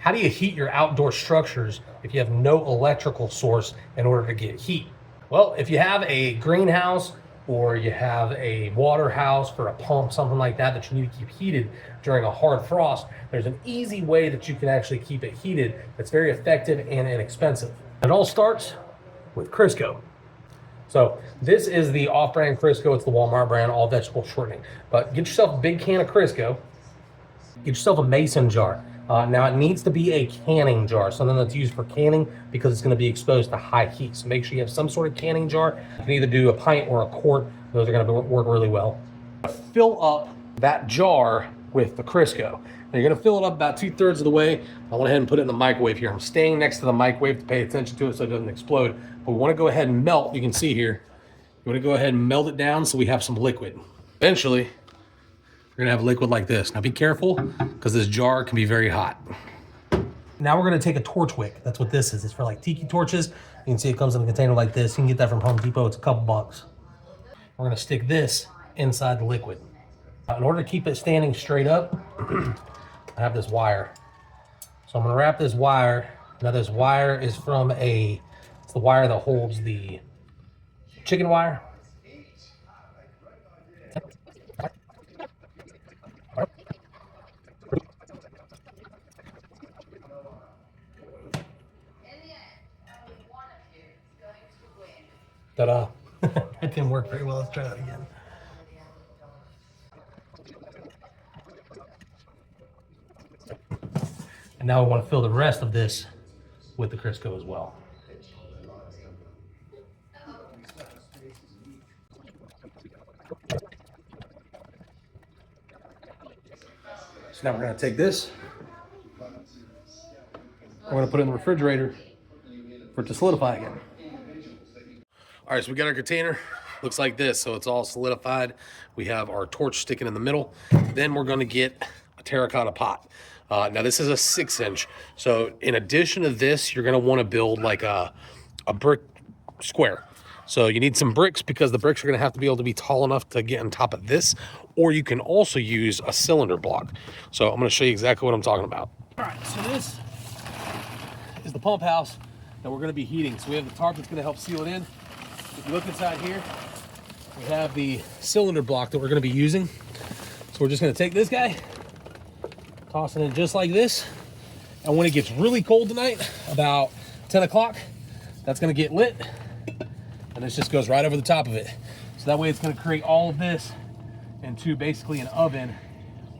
how do you heat your outdoor structures if you have no electrical source in order to get heat? Well, if you have a greenhouse or you have a water house for a pump, something like that, that you need to keep heated during a hard frost, there's an easy way that you can actually keep it heated that's very effective and inexpensive. It all starts with Crisco. So this is the off-brand Crisco. It's the Walmart brand, all vegetable shortening. But get yourself a big can of Crisco. Get yourself a mason jar. Now it needs to be a canning jar, something that's used for canning because it's going to be exposed to high heat. So make sure you have some sort of canning jar. You can either do a pint or a quart. Those are going to work really well. Fill up that jar with the Crisco. Now you're going to fill it up about 2/3 of the way. I went ahead and put it in the microwave here. I'm staying next to the microwave to pay attention to it so it doesn't explode. But we want to go ahead and melt. You can see here. You want to go ahead and melt it down so we have some liquid. Eventually, we're gonna have liquid like this. Now be careful, because this jar can be very hot. Now we're gonna take a torch wick. That's what this is. It's for like tiki torches. You can see it comes in a container like this. You can get that from Home Depot. It's a couple bucks. We're gonna stick this inside the liquid. In order to keep it standing straight up, I have this wire. So I'm gonna wrap this wire. Now this wire is from it's the wire that holds the chicken wire. Ta-da. That didn't work very well. Let's try that again. And now we want to fill the rest of this with the Crisco as well. So now we're going to take this. We're going to put it in the refrigerator for it to solidify again. All right, so we got our container. Looks like this, so it's all solidified. We have our torch sticking in the middle. Then we're gonna get a terracotta pot. Now this is a 6-inch. So in addition to this, you're gonna wanna build like a brick square. So you need some bricks because the bricks are gonna have to be able to be tall enough to get on top of this, or you can also use a cylinder block. So I'm gonna show you exactly what I'm talking about. All right, so this is the pump house that we're gonna be heating. So we have the tarp that's gonna help seal it in. If you look inside here, we have the cylinder block that we're going to be using. So we're just going to take this guy, toss it in just like this. And when it gets really cold tonight, about 10 o'clock, that's going to get lit. And this just goes right over the top of it. So that way it's going to create all of this into basically an oven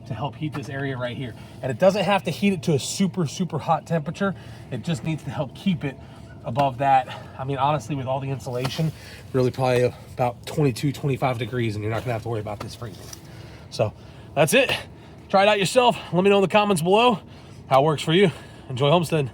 to help heat this area right here. And it doesn't have to heat it to a super, super hot temperature. It just needs to help keep it above that. I mean, honestly, with all the insulation, really probably about 22, 25 degrees, and you're not gonna have to worry about this freezing. So that's it. Try it out yourself. Let me know in the comments below how it works for you. Enjoy homestead.